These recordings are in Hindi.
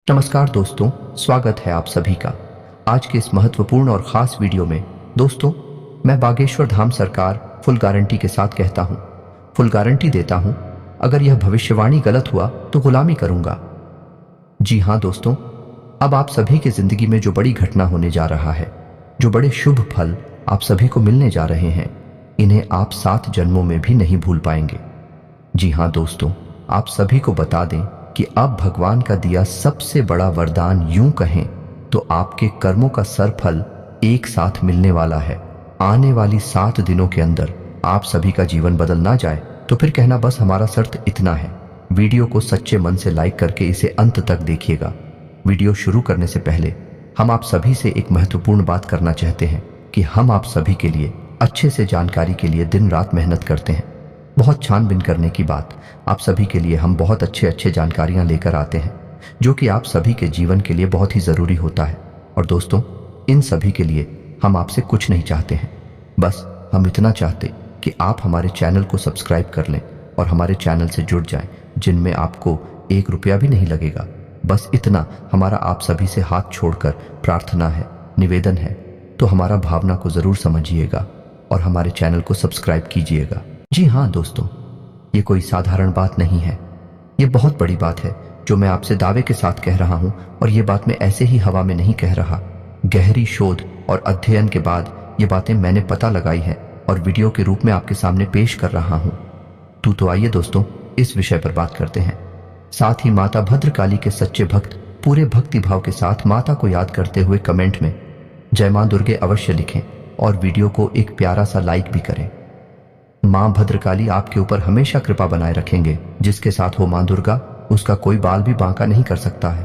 नमस्कार दोस्तों, स्वागत है आप सभी का आज के इस महत्वपूर्ण और ख़ास वीडियो में। दोस्तों, मैं बागेश्वर धाम सरकार फुल गारंटी के साथ कहता हूँ, फुल गारंटी देता हूँ, अगर यह भविष्यवाणी गलत हुआ तो गुलामी करूँगा। जी हाँ दोस्तों, अब आप सभी की ज़िंदगी में जो बड़ी घटना होने जा रहा है, जो बड़े शुभ फल आप सभी को मिलने जा रहे हैं, इन्हें आप 7 जन्मों में भी नहीं भूल पाएंगे। जी हाँ दोस्तों, आप सभी को बता दें कि अब भगवान का दिया सबसे बड़ा वरदान, यूं कहें तो आपके कर्मों का सरफल एक साथ मिलने वाला है। आने वाली 7 दिनों के अंदर आप सभी का जीवन बदल ना जाए तो फिर कहना बस हमारा शर्त इतना है। वीडियो को सच्चे मन से लाइक करके इसे अंत तक देखिएगा। वीडियो शुरू करने से पहले हम आप सभी से एक महत्वपूर्ण बात करना चाहते हैं कि हम आप सभी के लिए अच्छे से जानकारी के लिए दिन रात मेहनत करते हैं। बहुत छानबीन करने की बात, आप सभी के लिए हम बहुत अच्छे जानकारियां लेकर आते हैं जो कि आप सभी के जीवन के लिए बहुत ही ज़रूरी होता है। और दोस्तों, इन सभी के लिए हम आपसे कुछ नहीं चाहते हैं, बस हम इतना चाहते कि आप हमारे चैनल को सब्सक्राइब कर लें और हमारे चैनल से जुड़ जाएं, जिनमें आपको 1 रुपया भी नहीं लगेगा। बस इतना हमारा आप सभी से हाथ छोड़कर प्रार्थना है, निवेदन है। तो हमारा भावना को ज़रूर समझिएगा और हमारे चैनल को सब्सक्राइब कीजिएगा। जी हाँ दोस्तों, ये कोई साधारण बात नहीं है, ये बहुत बड़ी बात है जो मैं आपसे दावे के साथ कह रहा हूँ। और ये बात मैं ऐसे ही हवा में नहीं कह रहा, गहरी शोध और अध्ययन के बाद ये बातें मैंने पता लगाई है और वीडियो के रूप में आपके सामने पेश कर रहा हूँ। तो आइए दोस्तों, इस विषय पर बात करते हैं। साथ ही माता भद्रकाली के सच्चे भक्त पूरे भक्ति भाव के साथ माता को याद करते हुए कमेंट में जय मां दुर्गे अवश्य लिखें और वीडियो को एक प्यारा सा लाइक भी करें। मां भद्रकाली आपके ऊपर हमेशा कृपा बनाए रखेंगे। जिसके साथ हो मां दुर्गा, उसका कोई बाल भी बांका नहीं कर सकता है।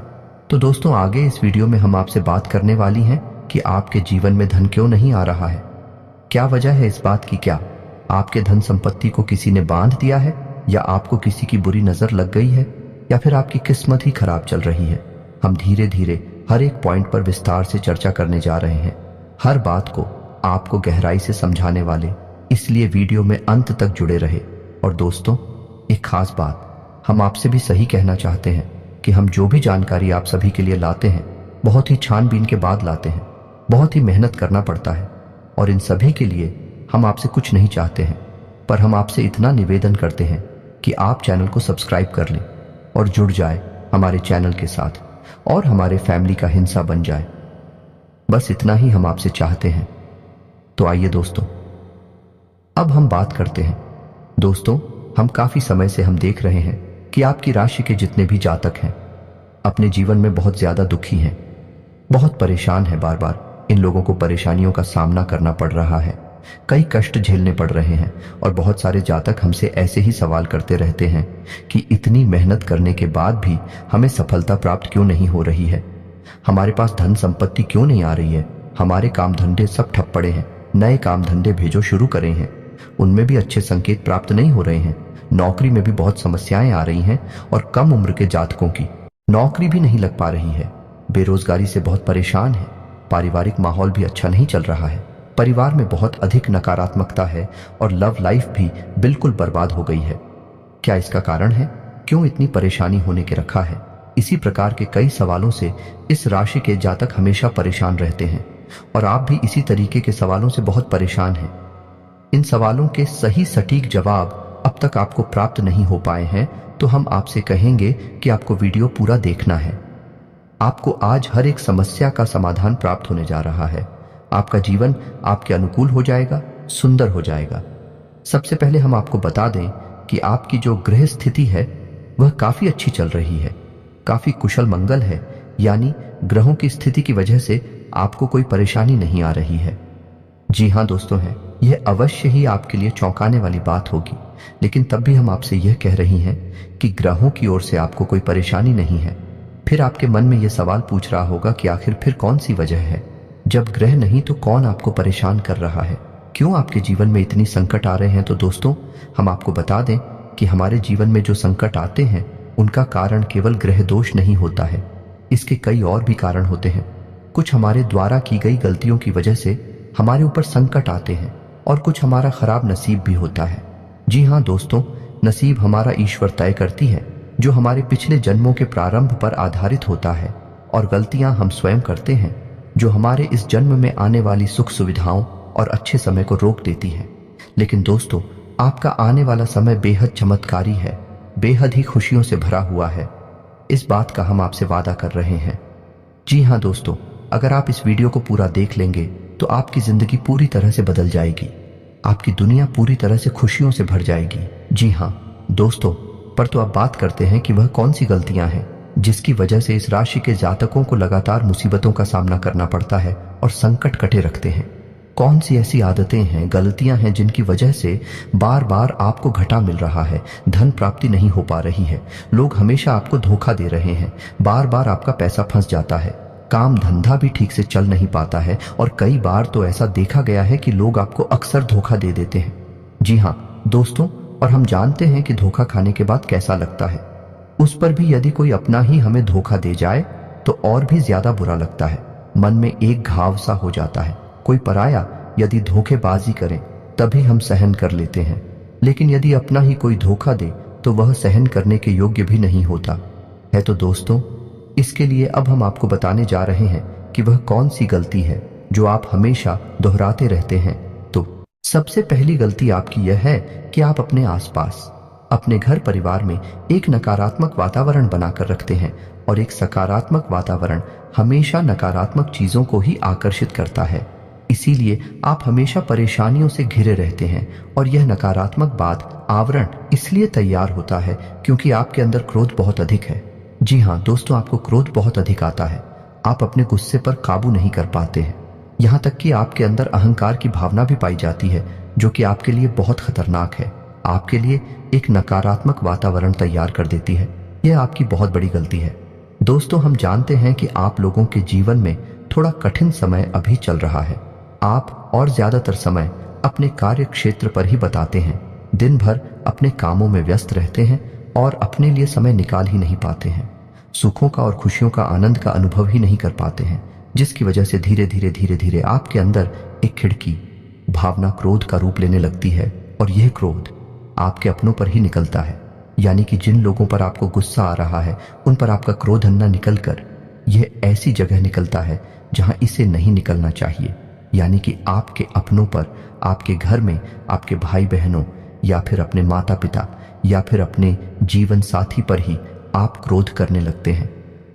तो दोस्तों, आगे इस वीडियो में हम आपसे बात करने वाली हैं कि आपके जीवन में धन क्यों नहीं आ रहा है। क्या वजह है इस बात की? क्या आपके धन संपत्ति को किसी ने बांध दिया है, या आपको किसी की बुरी नजर लग गई है, या फिर आपकी किस्मत ही खराब चल रही है? हम धीरे धीरे हर एक पॉइंट पर विस्तार से चर्चा करने जा रहे हैं, हर बात को आपको गहराई से समझाने वाले, इसलिए वीडियो में अंत तक जुड़े रहे। और दोस्तों, एक खास बात हम आपसे भी सही कहना चाहते हैं कि हम जो भी जानकारी आप सभी के लिए लाते हैं, बहुत ही छानबीन के बाद लाते हैं, बहुत ही मेहनत करना पड़ता है। और इन सभी के लिए हम आपसे कुछ नहीं चाहते हैं, पर हम आपसे इतना निवेदन करते हैं कि आप चैनल को सब्सक्राइब कर लें और जुड़ जाए हमारे चैनल के साथ और हमारे फैमिली का हिस्सा बन जाए। बस इतना ही हम आपसे चाहते हैं। तो आइए दोस्तों, अब हम बात करते हैं। दोस्तों, हम काफी समय से हम देख रहे हैं कि आपकी राशि के जितने भी जातक हैं, अपने जीवन में बहुत ज्यादा दुखी हैं, बहुत परेशान हैं। बार बार इन लोगों को परेशानियों का सामना करना पड़ रहा है, कई कष्ट झेलने पड़ रहे हैं। और बहुत सारे जातक हमसे ऐसे ही सवाल करते रहते हैं कि इतनी मेहनत करने के बाद भी हमें सफलता प्राप्त क्यों नहीं हो रही है, हमारे पास धन संपत्ति क्यों नहीं आ रही है, हमारे काम धंधे सब ठप पड़े हैं, नए काम धंधे भेजो शुरू करे हैं, उनमें भी अच्छे संकेत प्राप्त नहीं हो रहे हैं, नौकरी में भी बहुत समस्याएं आ रही हैं, और कम उम्र के जातकों की नौकरी भी नहीं लग पा रही है, बेरोजगारी से बहुत परेशान है, पारिवारिक माहौल भी अच्छा नहीं चल रहा है, परिवार में बहुत अधिक नकारात्मकता है और लव लाइफ भी बिल्कुल बर्बाद हो गई है। क्या इसका कारण है? क्यों इतनी परेशानी होने के रखा है? इसी प्रकार के कई सवालों से इस राशि के जातक हमेशा परेशान रहते हैं और आप भी इसी तरीके के सवालों से बहुत परेशान हैं। इन सवालों के सही सटीक जवाब अब तक आपको प्राप्त नहीं हो पाए हैं, तो हम आपसे कहेंगे कि आपको वीडियो पूरा देखना है। आपको आज हर एक समस्या का समाधान प्राप्त होने जा रहा है। आपका जीवन आपके अनुकूल हो जाएगा, सुंदर हो जाएगा। सबसे पहले हम आपको बता दें कि आपकी जो ग्रह स्थिति है वह काफी अच्छी चल रही है, काफी कुशल मंगल है, यानी ग्रहों की स्थिति की वजह से आपको कोई परेशानी नहीं आ रही है। जी हाँ दोस्तों, है यह अवश्य ही आपके लिए चौंकाने वाली बात होगी, लेकिन तब भी हम आपसे यह कह रही हैं कि ग्रहों की ओर से आपको कोई परेशानी नहीं है। फिर आपके मन में यह सवाल पूछ रहा होगा कि आखिर फिर कौन सी वजह है? जब ग्रह नहीं तो कौन आपको परेशान कर रहा है? क्यों आपके जीवन में इतनी संकट आ रहे हैं? तो दोस्तों, हम आपको बता दें कि हमारे जीवन में जो संकट आते हैं उनका कारण केवल ग्रह दोष नहीं होता है, इसके कई और भी कारण होते हैं। कुछ हमारे द्वारा की गई गलतियों की वजह से हमारे ऊपर संकट आते हैं और कुछ हमारा खराब नसीब भी होता है। जी हाँ दोस्तों, नसीब हमारा ईश्वर तय करती है, जो हमारे पिछले जन्मों के प्रारंभ पर आधारित होता है, और गलतियां हम स्वयं करते हैं जो हमारे इस जन्म में आने वाली सुख सुविधाओं और अच्छे समय को रोक देती है। लेकिन दोस्तों, आपका आने वाला समय बेहद चमत्कारी है, बेहद ही खुशियों से भरा हुआ है। इस बात का हम आपसे वादा कर रहे हैं। जी हाँ दोस्तों, अगर आप इस वीडियो को पूरा देख लेंगे तो आपकी जिंदगी पूरी तरह से बदल जाएगी, आपकी दुनिया पूरी तरह से खुशियों से भर जाएगी। जी हाँ दोस्तों, पर तो अब बात करते हैं कि वह कौन सी गलतियां हैं जिसकी वजह से इस राशि के जातकों को लगातार मुसीबतों का सामना करना पड़ता है और संकट कटे रखते हैं। कौन सी ऐसी आदतें हैं, गलतियां हैं जिनकी वजह से बार बार आपको घाटा मिल रहा है, धन प्राप्ति नहीं हो पा रही है, लोग हमेशा आपको धोखा दे रहे हैं, बार बार आपका पैसा फंस जाता है, काम धंधा भी ठीक से चल नहीं पाता है, और कई बार तो ऐसा देखा गया है कि लोग आपको अक्सर धोखा दे देते हैं। जी हाँ दोस्तों, और हम जानते हैं कि धोखा खाने के बाद कैसा लगता है। उस पर भी यदि कोई अपना ही हमें धोखा दे जाए तो और भी ज्यादा बुरा लगता है, मन में एक घाव सा हो जाता है। कोई पराया यदि धोखेबाजी करे तभी हम सहन कर लेते हैं, लेकिन यदि अपना ही कोई धोखा दे तो वह सहन करने के योग्य भी नहीं होता है। तो दोस्तों, इसके लिए अब हम आपको बताने जा रहे हैं कि वह कौन सी गलती है जो आप हमेशा दोहराते रहते हैं। तो सबसे पहली गलती आपकी यह है कि आप अपने आसपास, अपने घर परिवार में एक नकारात्मक वातावरण बनाकर रखते हैं, और एक सकारात्मक वातावरण हमेशा नकारात्मक चीजों को ही आकर्षित करता है। इसीलिए आप हमेशा परेशानियों से घिरे रहते हैं, और यह नकारात्मक बात आवरण इसलिए तैयार होता है क्योंकि आपके अंदर क्रोध बहुत अधिक है। जी हाँ दोस्तों, आपको क्रोध बहुत अधिक आता है, आप अपने गुस्से पर काबू नहीं कर पाते हैं, यहाँ तक कि आपके अंदर अहंकार की भावना भी पाई जाती है, जो कि आपके लिए बहुत खतरनाक है, आपके लिए एक नकारात्मक वातावरण तैयार कर देती है। यह आपकी बहुत बड़ी गलती है। दोस्तों, हम जानते हैं कि आप लोगों के जीवन में थोड़ा कठिन समय अभी चल रहा है। आप और ज्यादातर समय अपने कार्य क्षेत्र पर ही बताते हैं, दिन भर अपने कामों में व्यस्त रहते हैं और अपने लिए समय निकाल ही नहीं पाते हैं, सुखों का और खुशियों का आनंद का अनुभव ही नहीं कर पाते हैं, जिसकी वजह से धीरे धीरे आपके अंदर एक खिड़की भावना क्रोध का रूप लेने लगती है, और यह क्रोध आपके अपनों पर ही निकलता है। यानी कि जिन लोगों पर आपको गुस्सा आ रहा है उन पर आपका क्रोध न निकलकर यह ऐसी जगह निकलता है जहां इसे नहीं निकलना चाहिए, यानी कि आपके अपनों पर, आपके घर में, आपके भाई बहनों, या फिर अपने माता पिता, या फिर अपने जीवन साथी पर ही आप क्रोध करने लगते हैं।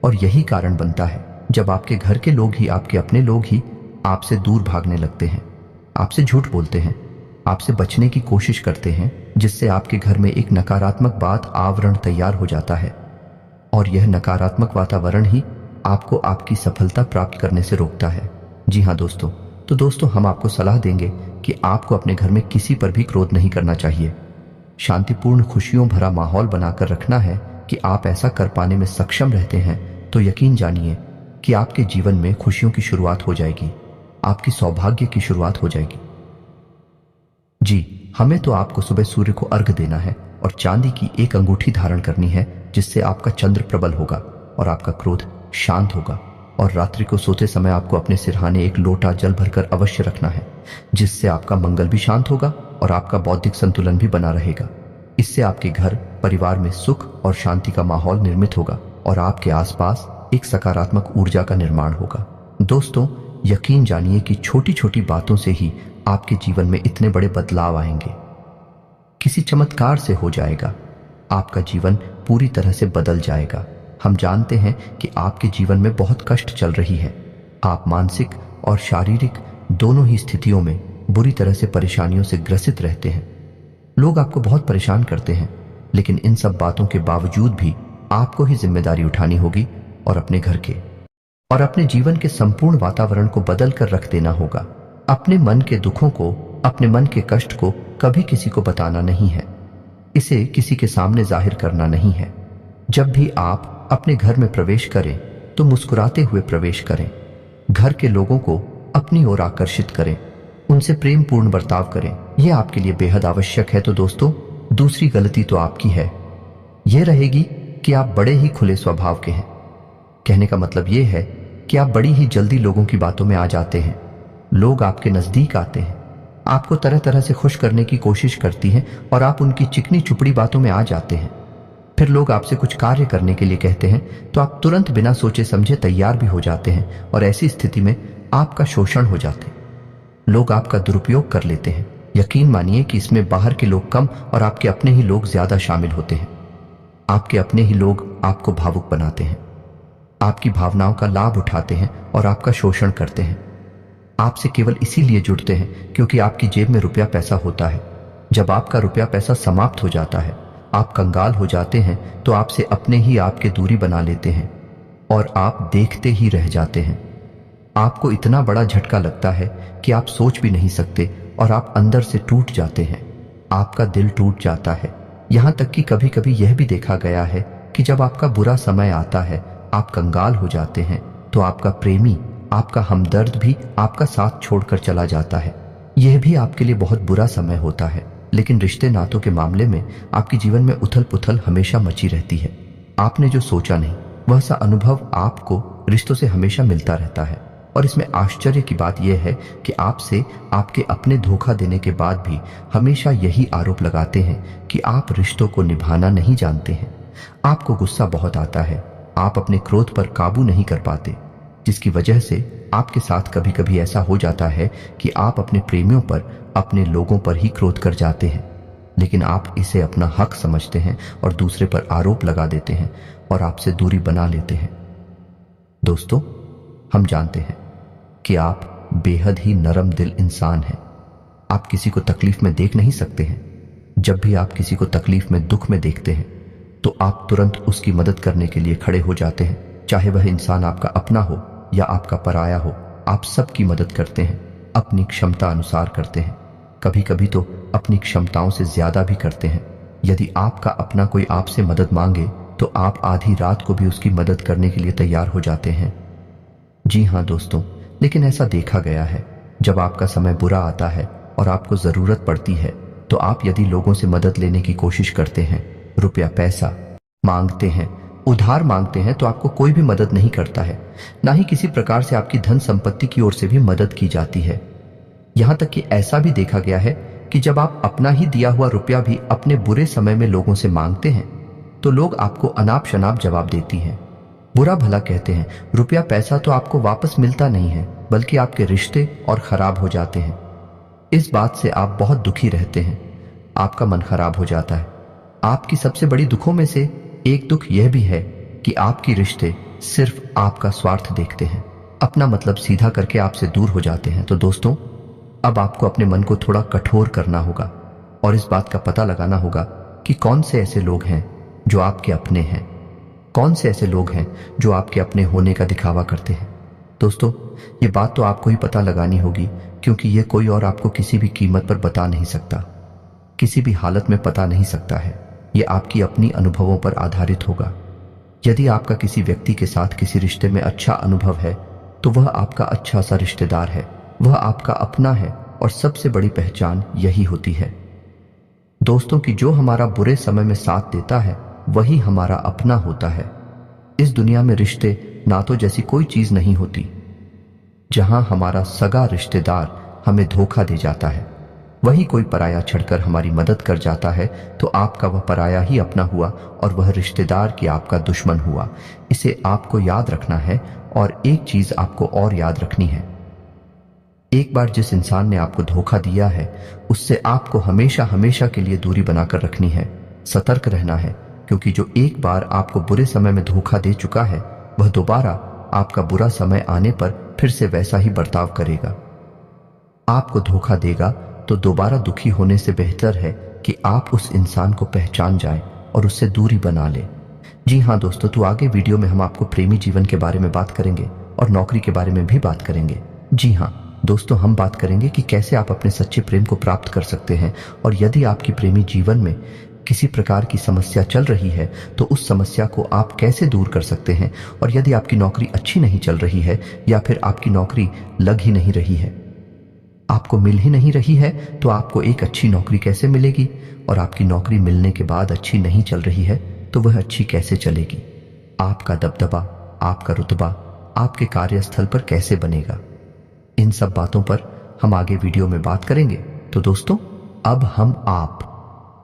और यही कारण बनता है जब आपके घर के लोग ही, आपके अपने लोग ही आपसे दूर भागने लगते हैं, आपसे झूठ बोलते हैं, आपसे बचने की कोशिश करते हैं, जिससे आपके घर में एक नकारात्मक बात आवरण तैयार हो जाता है, और यह नकारात्मक वातावरण ही आपको आपकी सफलता प्राप्त करने से रोकता है। जी हाँ दोस्तों, तो दोस्तों, हम आपको सलाह देंगे कि आपको अपने घर में किसी पर भी क्रोध नहीं करना चाहिए। शांतिपूर्ण खुशियों भरा माहौल बनाकर रखना है कि आप ऐसा कर पाने में सक्षम रहते हैं, तो यकीन जानिए कि आपके जीवन में खुशियों की शुरुआत हो जाएगी, आपकी सौभाग्य की शुरुआत हो जाएगी। जी, हमें तो आपको सुबह सूर्य को अर्घ देना है और चांदी की एक अंगूठी धारण करनी है, जिससे आपका चंद्र प्रबल होगा और आपका क्रोध शांत होगा। और रात्रि को सोते समय आपको अपने सिरहाने एक लोटा जल भरकर अवश्य रखना है, जिससे आपका मंगल भी शांत होगा और आपका बौद्धिक संतुलन भी बना रहेगा। इससे आपके घर परिवार में सुख और शांति का माहौल निर्मित होगा और आपके आसपास एक सकारात्मक ऊर्जा का निर्माण होगा। दोस्तों, यकीन जानिए कि छोटी छोटी बातों से ही आपके जीवन में इतने बड़े बदलाव आएंगे, किसी चमत्कार से हो जाएगा, आपका जीवन पूरी तरह से बदल जाएगा। हम जानते हैं कि आपके जीवन में बहुत कष्ट चल रही है, आप मानसिक और शारीरिक दोनों ही स्थितियों में बुरी तरह से परेशानियों से ग्रसित रहते हैं। लोग आपको बहुत परेशान करते हैं, लेकिन इन सब बातों के बावजूद भी आपको ही जिम्मेदारी उठानी होगी और अपने घर के और अपने जीवन के संपूर्ण वातावरण को बदल कर रख देना होगा। अपने मन के दुखों को, अपने मन के कष्ट को कभी किसी को बताना नहीं है, इसे किसी के सामने जाहिर करना नहीं है। जब भी आप अपने घर में प्रवेश करें तो मुस्कुराते हुए प्रवेश करें, घर के लोगों को अपनी ओर आकर्षित करें, उनसे प्रेम पूर्ण बर्ताव करें, यह आपके लिए बेहद आवश्यक है। तो दोस्तों, दूसरी गलती तो आपकी है, यह रहेगी कि आप बड़े ही खुले स्वभाव के हैं। कहने का मतलब यह है कि आप बड़ी ही जल्दी लोगों की बातों में आ जाते हैं, लोग आपके नजदीक आते हैं, आपको तरह तरह से खुश करने की कोशिश करती हैं और आप उनकी चिकनी चुपड़ी बातों में आ जाते हैं। फिर लोग आपसे कुछ कार्य करने के लिए कहते हैं तो आप तुरंत बिना सोचे समझे तैयार भी हो जाते हैं और ऐसी स्थिति में आपका शोषण हो जाते हैं। लोग आपका दुरुपयोग कर लेते हैं। यकीन मानिए कि इसमें बाहर के लोग कम और आपके अपने ही लोग ज्यादा शामिल होते हैं। आपके अपने ही लोग आपको भावुक बनाते हैं, आपकी भावनाओं का लाभ उठाते हैं और आपका शोषण करते हैं। आपसे केवल इसीलिए जुड़ते हैं क्योंकि आपकी जेब में रुपया पैसा होता है। जब आपका रुपया पैसा समाप्त हो जाता है, आप कंगाल हो जाते हैं, तो आपसे अपने ही आपके दूरी बना लेते हैं और आप देखते ही रह जाते हैं। आपको इतना बड़ा झटका लगता है कि आप सोच भी नहीं सकते और आप अंदर से टूट जाते हैं। आपका दिल टूट जाता है। यहां तक कि कभी कभी यह भी देखा गया है कि जब आपका बुरा समय आता है, आप कंगाल हो जाते हैं, तो आपका प्रेमी, आपका हमदर्द भी आपका साथ छोड़कर चला जाता है। यह भी आपके लिए बहुत बुरा समय होता है। लेकिन रिश्ते नातों के मामले में आपके जीवन में उथल पुथल हमेशा मची रहती है। आपने जो सोचा नहीं, वह सा अनुभव आपको रिश्तों से हमेशा मिलता रहता है। और इसमें आश्चर्य की बात यह है कि आपसे आपके अपने धोखा देने के बाद भी हमेशा यही आरोप लगाते हैं कि आप रिश्तों को निभाना नहीं जानते हैं। आपको गुस्सा बहुत आता है, आप अपने क्रोध पर काबू नहीं कर पाते, जिसकी वजह से आपके साथ कभी कभी ऐसा हो जाता है कि आप अपने प्रेमियों पर, अपने लोगों पर ही क्रोध कर जाते हैं। लेकिन आप इसे अपना हक समझते हैं और दूसरे पर आरोप लगा देते हैं और आपसे दूरी बना लेते हैं। दोस्तों, हम जानते हैं कि आप बेहद ही नरम दिल इंसान हैं। आप किसी को तकलीफ में देख नहीं सकते हैं। जब भी आप किसी को तकलीफ में, दुख में देखते हैं, तो आप तुरंत उसकी मदद करने के लिए खड़े हो जाते हैं। चाहे वह इंसान आपका अपना हो या आपका पराया हो, आप सबकी मदद करते हैं, अपनी क्षमता अनुसार करते हैं। कभी कभी तो अपनी क्षमताओं से ज्यादा भी करते हैं। यदि आपका अपना कोई आपसे मदद मांगे तो आप आधी रात को भी उसकी मदद करने के लिए तैयार हो जाते हैं। जी हाँ दोस्तों, लेकिन ऐसा देखा गया है, जब आपका समय बुरा आता है और आपको जरूरत पड़ती है, तो आप यदि लोगों से मदद लेने की कोशिश करते हैं, रुपया पैसा मांगते हैं, उधार मांगते हैं, तो आपको कोई भी मदद नहीं करता है। ना ही किसी प्रकार से आपकी धन संपत्ति की ओर से भी मदद की जाती है। यहां तक कि ऐसा भी देखा गया है कि जब आप अपना ही दिया हुआ रुपया भी अपने बुरे समय में लोगों से मांगते हैं, तो लोग आपको अनाप शनाप जवाब देती हैं, बुरा भला कहते हैं। रुपया पैसा तो आपको वापस मिलता नहीं है, बल्कि आपके रिश्ते और खराब हो जाते हैं। इस बात से आप बहुत दुखी रहते हैं, आपका मन खराब हो जाता है। आपकी सबसे बड़ी दुखों में से एक दुख यह भी है कि आपकी रिश्ते सिर्फ आपका स्वार्थ देखते हैं, अपना मतलब सीधा करके आपसे दूर हो जाते हैं। तो दोस्तों, अब आपको अपने मन को थोड़ा कठोर करना होगा और इस बात का पता लगाना होगा कि कौन से ऐसे लोग हैं जो आपके अपने हैं, कौन से ऐसे लोग हैं जो आपके अपने होने का दिखावा करते हैं। दोस्तों, ये बात तो आपको ही पता लगानी होगी, क्योंकि ये कोई और आपको किसी भी कीमत पर बता नहीं सकता, किसी भी हालत में पता नहीं सकता है। ये आपकी अपनी अनुभवों पर आधारित होगा। यदि आपका किसी व्यक्ति के साथ किसी रिश्ते में अच्छा अनुभव है, तो वह आपका अच्छा सा रिश्तेदार है, वह आपका अपना है और सबसे बड़ी पहचान यही होती है दोस्तों कि जो हमारा बुरे समय में साथ देता है वही हमारा अपना होता है। इस दुनिया में रिश्ते नातों जैसी कोई चीज नहीं होती। जहां हमारा सगा रिश्तेदार हमें धोखा दे जाता है, वही कोई पराया छड़कर हमारी मदद कर जाता है, तो आपका वह पराया ही अपना हुआ और वह रिश्तेदार की आपका दुश्मन हुआ। इसे आपको याद रखना है। और एक चीज आपको और याद रखनी है, एक बार जिस इंसान ने आपको धोखा दिया है, उससे आपको हमेशा हमेशा के लिए दूरी बनाकर रखनी है। सतर्क रहना है, क्योंकि जो एक बार आपको बुरे समय में धोखा दे चुका है, वह दोबारा आपका बुरा समय आने पर फिर से वैसा ही बर्ताव करेगा। आपको धोखा देगा तो दोबारा दुखी होने से बेहतर है कि आप उस इंसान को पहचान जाएं और उससे दूरी बना लें। जी हाँ दोस्तों, तो आगे वीडियो में हम आपको प्रेमी जीवन के बारे में बात करेंगे और नौकरी के बारे में भी बात करेंगे। जी हाँ दोस्तों, हम बात करेंगे कि कैसे आप अपने सच्चे प्रेम को प्राप्त कर सकते हैं, और यदि आपकी प्रेमी जीवन में किसी प्रकार की समस्या चल रही है तो उस समस्या को आप कैसे दूर कर सकते हैं। और यदि आपकी नौकरी अच्छी नहीं चल रही है या फिर आपकी नौकरी लग ही नहीं रही है, आपको मिल ही नहीं रही है, तो आपको एक अच्छी नौकरी कैसे मिलेगी। और आपकी नौकरी मिलने के बाद अच्छी नहीं चल रही है तो वह अच्छी कैसे चलेगी। आपका दबदबा, आपका रुतबा आपके कार्यस्थल पर कैसे बनेगा। इन सब बातों पर हम आगे वीडियो में बात करेंगे। तो दोस्तों, अब हम आप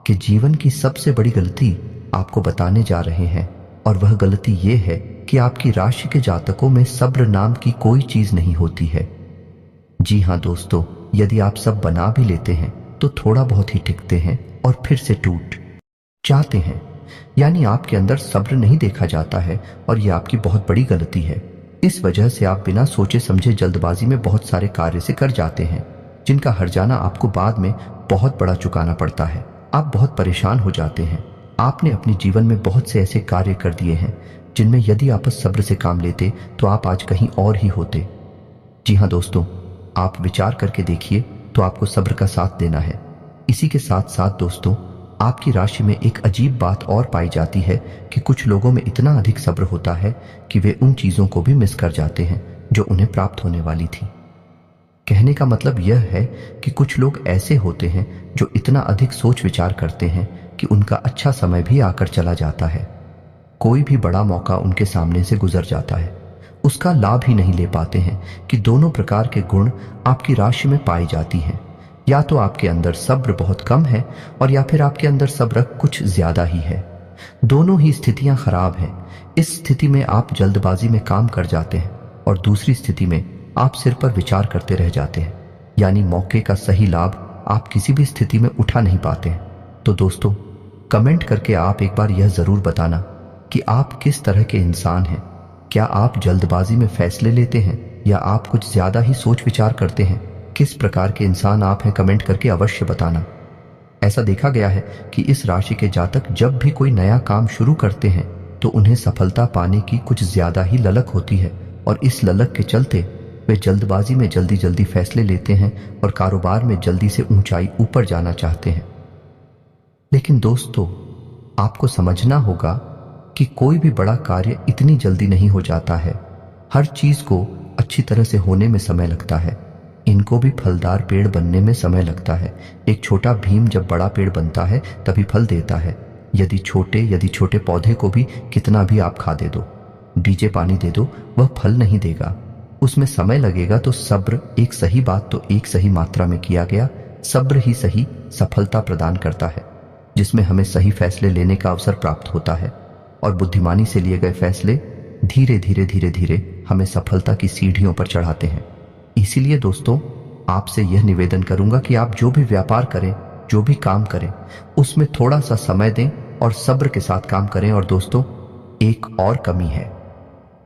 के जीवन की सबसे बड़ी गलती आपको बताने जा रहे हैं, और वह गलती ये है कि आपकी राशि के जातकों में सब्र नाम की कोई चीज नहीं होती है। जी हाँ दोस्तों, यदि आप सब बना भी लेते हैं तो थोड़ा बहुत ही टिकते हैं और फिर से टूट जाते हैं। यानी आपके अंदर सब्र नहीं देखा जाता है, और यह आपकी बहुत बड़ी गलती है। इस वजह से आप बिना सोचे समझे जल्दबाजी में बहुत सारे कार्य से कर जाते हैं, जिनका हर्जाना आपको बाद में बहुत बड़ा चुकाना पड़ता है। आप बहुत परेशान हो जाते हैं। आपने अपने जीवन में बहुत से ऐसे कार्य कर दिए हैं जिनमें यदि आप सब्र से काम लेते तो आप आज कहीं और ही होते। जी हाँ दोस्तों, आप विचार करके देखिए तो आपको सब्र का साथ देना है। इसी के साथ साथ दोस्तों, आपकी राशि में एक अजीब बात और पाई जाती है कि कुछ लोगों में इतना अधिक सब्र होता है कि वे उन चीजों को भी मिस कर जाते हैं जो उन्हें प्राप्त होने वाली थी। कहने का मतलब यह है कि कुछ लोग ऐसे होते हैं जो इतना अधिक सोच विचार करते हैं कि उनका अच्छा समय भी आकर चला जाता है। कोई भी बड़ा मौका उनके सामने से गुजर जाता है, उसका लाभ ही नहीं ले पाते हैं कि दोनों प्रकार के गुण आपकी राशि में पाई जाती हैं। या तो आपके अंदर सब्र बहुत कम है, और या फिर आपके अंदर सब्र कुछ ज्यादा ही है। दोनों ही स्थितियां खराब हैं। इस स्थिति में आप जल्दबाजी में काम कर जाते हैं, और दूसरी स्थिति में आप सिर पर विचार करते रह जाते हैं। यानी मौके का सही लाभ आप किसी भी स्थिति में उठा नहीं पाते हैं। तो दोस्तों, कमेंट करके आप एक बार यह जरूर बताना कि आप किस तरह के इंसान हैं। क्या आप जल्दबाजी में फैसले लेते हैं, या आप कुछ ज्यादा ही सोच विचार करते हैं? किस प्रकार के इंसान आप हैं, कमेंट करके अवश्य बताना। ऐसा देखा गया है कि इस राशि के जातक जब भी कोई नया काम शुरू करते हैं तो उन्हें सफलता पाने की कुछ ज्यादा ही ललक होती है, और इस ललक के चलते वे जल्दबाजी में जल्दी जल्दी फैसले लेते हैं और कारोबार में जल्दी से ऊंचाई ऊपर जाना चाहते हैं। लेकिन दोस्तों, आपको समझना होगा कि कोई भी बड़ा कार्य इतनी जल्दी नहीं हो जाता है। हर चीज को अच्छी तरह से होने में समय लगता है। इनको भी फलदार पेड़ बनने में समय लगता है। एक छोटा भीम जब बड़ा पेड़ बनता है तभी फल देता है। यदि छोटे पौधे को भी कितना भी आप खाद दे दो, बीजे पानी दे दो, वह फल नहीं देगा, उसमें समय लगेगा। तो सब्र, एक सही बात तो एक सही मात्रा में किया गया सब्र ही सही सफलता प्रदान करता है, जिसमें हमें सही फैसले लेने का अवसर प्राप्त होता है, और बुद्धिमानी से लिए गए फैसले धीरे धीरे हमें सफलता की सीढ़ियों पर चढ़ाते हैं। इसीलिए दोस्तों, आपसे यह निवेदन करूंगा कि आप जो भी व्यापार करें, जो भी काम करें, उसमें थोड़ा सा समय दें और सब्र के साथ काम करें। और दोस्तों, एक और कमी है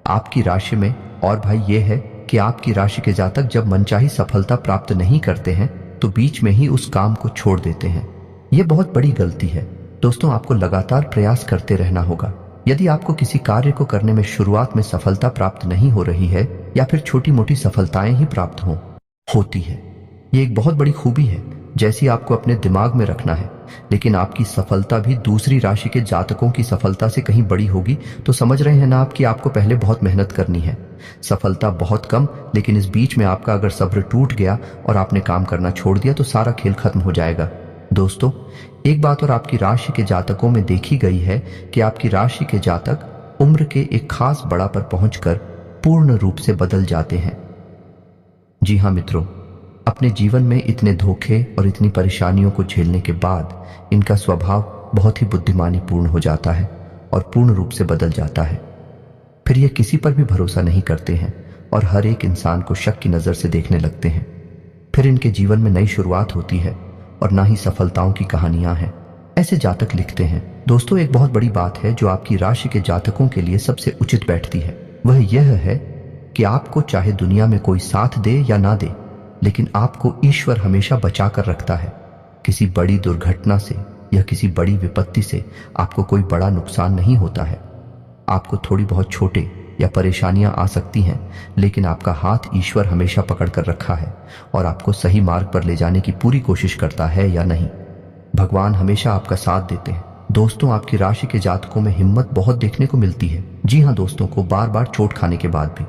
आपकी राशि में, और भाई ये है कि आपकी राशि के जातक जब मनचाही सफलता प्राप्त नहीं करते हैं तो बीच में ही उस काम को छोड़ देते हैं। यह बहुत बड़ी गलती है। दोस्तों, आपको लगातार प्रयास करते रहना होगा। यदि आपको किसी कार्य को करने में शुरुआत में सफलता प्राप्त नहीं हो रही है, या फिर छोटी मोटी सफलताएं ही प्राप्त होती है, ये एक बहुत बड़ी खूबी है, जैसी आपको अपने दिमाग में रखना है। लेकिन आपकी सफलता भी दूसरी राशि के जातकों की सफलता से कहीं बड़ी होगी, तो समझ रहे हैं ना आप कि आपको पहले बहुत मेहनत करनी है। सफलता बहुत कम, लेकिन इस बीच में आपका अगर सब्र टूट गया और आपने काम करना छोड़ दिया तो सारा खेल खत्म हो जाएगा। दोस्तों, एक बात और आपकी राशि के जातकों में देखी गई है कि आपकी राशि के जातक उम्र के एक खास बड़ा पर पहुंचकर पूर्ण रूप से बदल जाते हैं। जी हाँ मित्रों, अपने जीवन में इतने धोखे और इतनी परेशानियों को झेलने के बाद इनका स्वभाव बहुत ही बुद्धिमानीपूर्ण हो जाता है और पूर्ण रूप से बदल जाता है। फिर ये किसी पर भी भरोसा नहीं करते हैं और हर एक इंसान को शक की नजर से देखने लगते हैं। फिर इनके जीवन में नई शुरुआत होती है और ना ही सफलताओं की कहानियां हैं। ऐसे जातक लिखते हैं। दोस्तों, एक बहुत बड़ी बात है जो आपकी राशि के जातकों के लिए सबसे उचित बैठती है, वह यह है कि आपको चाहे दुनिया में कोई साथ दे या ना दे, लेकिन आपको ईश्वर हमेशा बचा कर रखता है। किसी बड़ी दुर्घटना से या किसी बड़ी विपत्ति से आपको कोई बड़ा नुकसान नहीं होता है। आपको थोड़ी बहुत छोटे या परेशानियां आ सकती हैं, लेकिन आपका हाथ ईश्वर हमेशा पकड़ कर रखा है और आपको सही मार्ग पर ले जाने की पूरी कोशिश करता है या नहीं। भगवान हमेशा आपका साथ देते हैं। दोस्तों, आपकी राशि के जातकों में हिम्मत बहुत देखने को मिलती है। जी हाँ दोस्तों, को बार बार चोट खाने के बाद भी,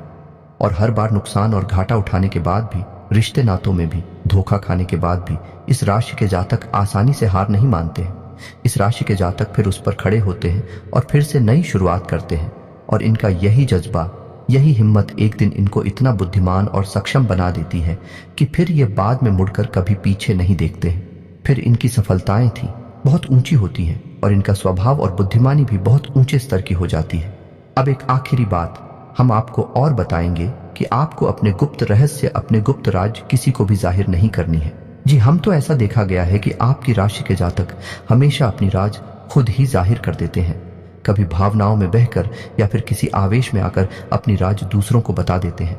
और हर बार नुकसान और घाटा उठाने के बाद भी, रिश्ते नातों में भी धोखा खाने के बाद भी इस राशि के जातक आसानी से हार नहीं मानते हैं। इस राशि के जातक फिर उस पर खड़े होते हैं और फिर से नई शुरुआत करते हैं, और इनका यही जज्बा, यही हिम्मत एक दिन इनको इतना बुद्धिमान और सक्षम बना देती है कि फिर ये बाद में मुड़कर कभी पीछे नहीं देखते हैं। फिर इनकी सफलताएं थी बहुत ऊंची होती हैं, और इनका स्वभाव और बुद्धिमानी भी बहुत ऊंचे स्तर की हो जाती है। अब एक आखिरी बात हम आपको और बताएंगे कि आपको अपने गुप्त रहस्य, अपने गुप्त राज किसी को भी जाहिर नहीं करनी है। जी हम तो ऐसा देखा गया है कि आपकी राशि के जातक हमेशा अपनी राज खुद ही जाहिर कर देते हैं, कभी भावनाओं में बहकर या फिर किसी आवेश में आकर अपनी राज दूसरों को बता देते हैं।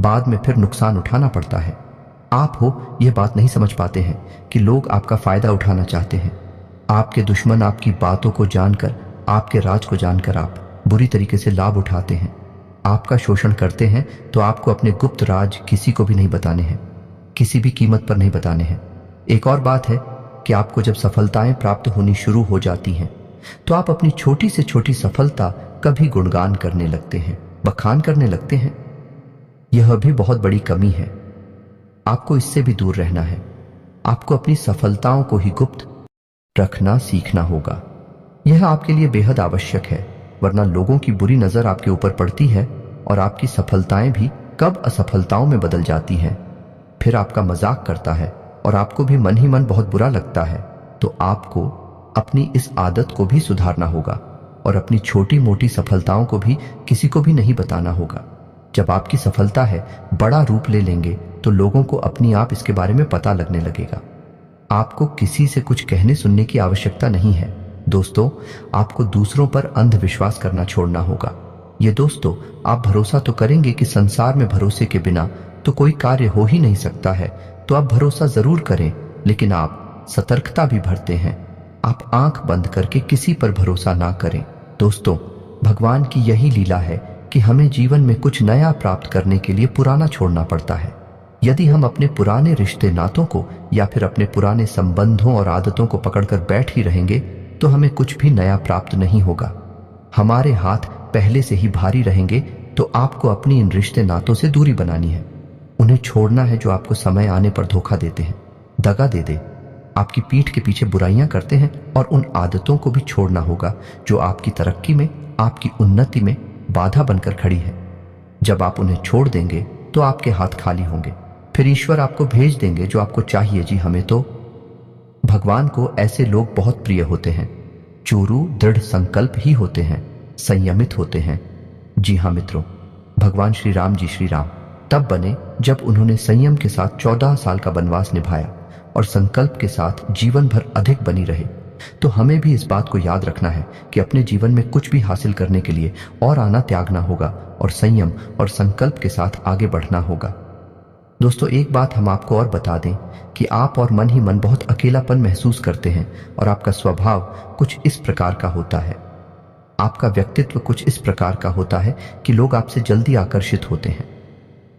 बाद में फिर नुकसान उठाना पड़ता है। आप हो यह बात नहीं समझ पाते हैं कि लोग आपका फायदा उठाना चाहते हैं। आपके दुश्मन आपकी बातों को जानकर, आपके राज को जानकर आप बुरी तरीके से लाभ उठाते हैं, आपका शोषण करते हैं। तो आपको अपने गुप्त राज किसी को भी नहीं बताने हैं, किसी भी कीमत पर नहीं बताने हैं। एक और बात है कि आपको जब सफलताएं प्राप्त होनी शुरू हो जाती हैं तो आप अपनी छोटी से छोटी सफलता का भी गुणगान करने लगते हैं, बखान करने लगते हैं। यह भी बहुत बड़ी कमी है। आपको इससे भी दूर रहना है। आपको अपनी सफलताओं को ही गुप्त रखना सीखना होगा। यह आपके लिए बेहद आवश्यक है, वरना लोगों की बुरी नजर आपके ऊपर पड़ती है और आपकी सफलताएं भी कब असफलताओं में बदल जाती हैं। फिर आपका मजाक करता है और आपको भी मन ही मन बहुत बुरा लगता है। तो आपको अपनी इस आदत को भी सुधारना होगा और अपनी छोटी मोटी सफलताओं को भी किसी को भी नहीं बताना होगा। जब आपकी सफलता है बड़ा रूप ले लेंगे तो लोगों को अपनी आप इसके बारे में पता लगने लगेगा। आपको किसी से कुछ कहने सुनने की आवश्यकता नहीं है। दोस्तों, आपको दूसरों पर अंधविश्वास करना छोड़ना होगा। ये दोस्तों, आप भरोसा तो करेंगे कि संसार में भरोसे के बिना तो कोई कार्य हो ही नहीं सकता है, तो आप भरोसा जरूर करें, लेकिन आप सतर्कता भी बरतें हैं। आप आंख बंद करके किसी पर भरोसा ना करें। दोस्तों, भगवान की यही लीला है कि हमें जीवन में कुछ नया प्राप्त करने के लिए पुराना छोड़ना पड़ता है। यदि हम अपने पुराने रिश्ते नातों को या फिर अपने पुराने संबंधों और आदतों को पकड़कर बैठ ही रहेंगे तो हमें कुछ भी नया प्राप्त नहीं होगा। हमारे हाथ पहले से ही भारी रहेंगे। तो आपको अपनी इन रिश्ते नातों से दूरी बनानी है। उन्हें छोड़ना है जो आपको समय आने पर धोखा देते हैं, दगा दे दे, आपकी पीठ के पीछे बुराइयां करते हैं। और उन आदतों को भी छोड़ना होगा जो आपकी तरक्की में, आपकी उन्नति में बाधा बनकर खड़ी है। जब आप उन्हें छोड़ देंगे तो आपके हाथ खाली होंगे। फिर ईश्वर आपको भेज देंगे जो आपको चाहिए। जी हमें तो भगवान को ऐसे लोग बहुत प्रिय होते हैं। चोरू दृढ़ संकल्प ही होते हैं, संयमित होते हैं। जी हाँ मित्रों, भगवान श्री राम जी श्री राम तब बने जब उन्होंने संयम के साथ 14 साल का वनवास निभाया और संकल्प के साथ जीवन भर अधिक बनी रहे। तो हमें भी इस बात को याद रखना है कि अपने जीवन में कुछ भी हासिल करने के लिए और आना त्यागना होगा और संयम और संकल्प के साथ आगे बढ़ना होगा। दोस्तों, एक बात हम आपको और बता दें कि आप और मन ही मन बहुत अकेलापन महसूस करते हैं और आपका स्वभाव कुछ इस प्रकार का होता है, आपका व्यक्तित्व कुछ इस प्रकार का होता है कि लोग आपसे जल्दी आकर्षित होते हैं,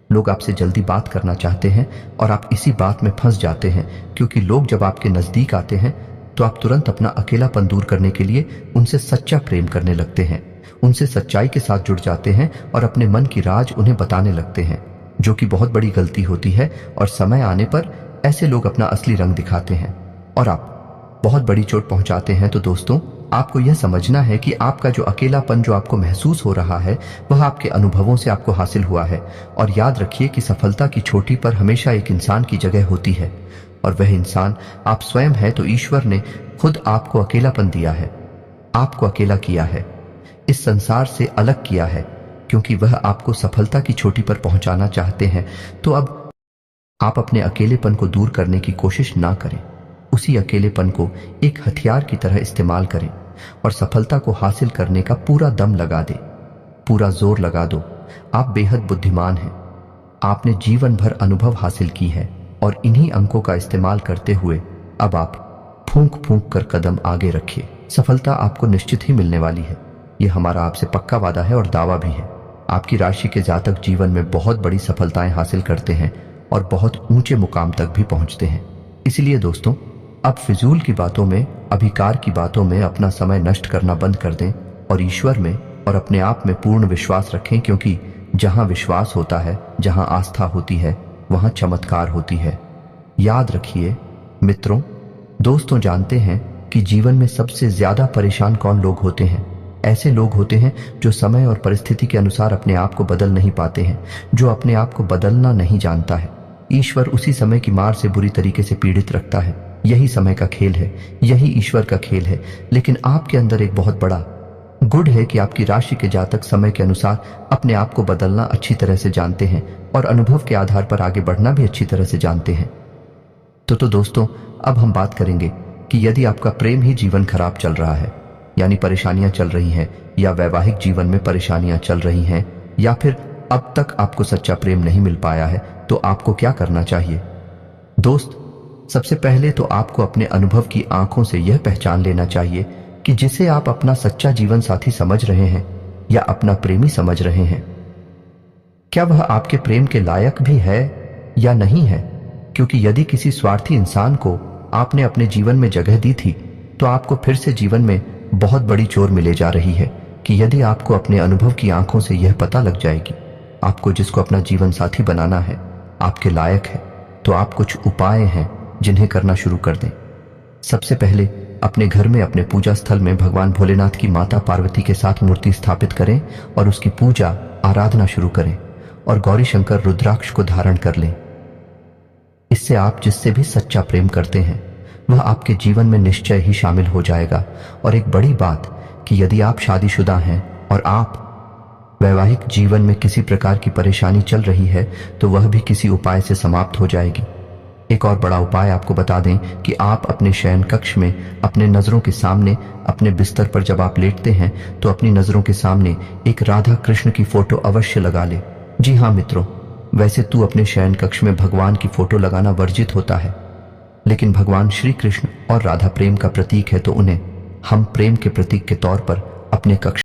लोग आपसे जल्दी बात करना चाहते हैं और आप इसी बात में फंस जाते हैं। क्योंकि लोग जब आपके नजदीक आते हैं तो आप तुरंत अपना अकेलापन दूर करने के लिए उनसे सच्चा प्रेम करने लगते हैं, उनसे सच्चाई के साथ जुड़ जाते हैं और अपने मन की राज उन्हें बताने लगते हैं, जो कि बहुत बड़ी गलती होती है। और समय आने पर ऐसे लोग अपना असली रंग दिखाते हैं और आप बहुत बड़ी चोट पहुंचाते हैं। तो दोस्तों, आपको यह समझना है कि आपका जो अकेलापन जो आपको महसूस हो रहा है वह आपके अनुभवों से आपको हासिल हुआ है। और याद रखिए कि सफलता की चोटी पर हमेशा एक इंसान की जगह होती है और वह इंसान आप स्वयं है। तो ईश्वर ने खुद आपको अकेलापन दिया है, आपको अकेला किया है, इस संसार से अलग किया है, क्योंकि वह आपको सफलता की चोटी पर पहुंचाना चाहते हैं। तो अब आप अपने अकेलेपन को दूर करने की कोशिश ना करें, उसी अकेलेपन को एक हथियार की तरह इस्तेमाल करें और सफलता को हासिल करने का पूरा दम लगा दें, पूरा जोर लगा दो। आप बेहद बुद्धिमान हैं, आपने जीवन भर अनुभव हासिल की है और इन्हीं अंकों का इस्तेमाल करते हुए अब आप फूंक फूंक कर कदम आगे रखिए। सफलता आपको निश्चित ही मिलने वाली है, यह हमारा आपसे पक्का वादा है और दावा भी है। आपकी राशि के जातक जीवन में बहुत बड़ी सफलताएं हासिल करते हैं और बहुत ऊंचे मुकाम तक भी पहुंचते हैं। इसलिए दोस्तों, अब फिजूल की बातों में, अभिकार की बातों में अपना समय नष्ट करना बंद कर दें और ईश्वर में और अपने आप में पूर्ण विश्वास रखें। क्योंकि जहां विश्वास होता है, जहां आस्था होती है, वहां चमत्कार होती है। याद रखिए मित्रों, दोस्तों, जानते हैं कि जीवन में सबसे ज्यादा परेशान कौन लोग होते हैं? ऐसे लोग होते हैं जो समय और परिस्थिति के अनुसार अपने आप को बदल नहीं पाते हैं, जो अपने आप को बदलना नहीं जानता है। ईश्वर उसी समय की मार से बुरी तरीके से पीड़ित रखता है। यही समय का खेल है, यही ईश्वर का खेल है। लेकिन आपके अंदर एक बहुत बड़ा गुण है कि आपकी राशि के जातक समय के अनुसार अपने आप को बदलना अच्छी तरह से जानते हैं और अनुभव के आधार पर आगे बढ़ना भी अच्छी तरह से जानते हैं। तो दोस्तों, अब हम बात करेंगे कि यदि आपका प्रेम ही जीवन खराब चल रहा है, यानी परेशानियां चल रही हैं, या वैवाहिक जीवन में परेशानियां चल रही हैं, या फिर अब तक आपको सच्चा प्रेम नहीं मिल पाया है, तो आपको क्या करना चाहिए? दोस्त, सबसे पहले तो आपको अपने अनुभव की आंखों से यह पहचान लेना चाहिए कि जिसे आप अपना सच्चा जीवन साथी समझ रहे हैं या अपना प्रेमी समझ रहे हैं, क्या वह आपके प्रेम के लायक भी है या नहीं है। क्योंकि यदि किसी स्वार्थी इंसान को आपने अपने जीवन में जगह दी थी, तो आपको फिर से जीवन में बहुत बड़ी चोट मिले जा रही है कि यदि आपको अपने अनुभव की आंखों से यह पता लग जाएगी आपको जिसको अपना जीवन साथी बनाना है आपके लायक है, तो आप कुछ उपाय हैं जिन्हें करना शुरू कर दें। सबसे पहले अपने घर में, अपने पूजा स्थल में भगवान भोलेनाथ की माता पार्वती के साथ मूर्ति स्थापित करें और उसकी पूजा आराधना शुरू करें और गौरी शंकर रुद्राक्ष को धारण कर लें। इससे आप जिससे भी सच्चा प्रेम करते हैं वह आपके जीवन में निश्चय ही शामिल हो जाएगा। और एक बड़ी बात कि यदि आप शादीशुदा हैं और आप वैवाहिक जीवन में किसी प्रकार की परेशानी चल रही है, तो वह भी किसी उपाय से समाप्त हो जाएगी। एक और बड़ा उपाय आपको बता दें कि आप अपने शयन कक्ष में अपने नजरों के सामने, अपने बिस्तर पर जब आप लेटते हैं, तो अपनी नजरों के सामने एक राधा कृष्ण की फोटो अवश्य लगा ले। जी हाँ मित्रों, वैसे तू अपने शयन कक्ष में भगवान की फोटो लगाना वर्जित होता है, लेकिन भगवान श्री कृष्ण और राधा प्रेम का प्रतीक है, तो उन्हें हम प्रेम के प्रतीक के तौर पर अपने कक्ष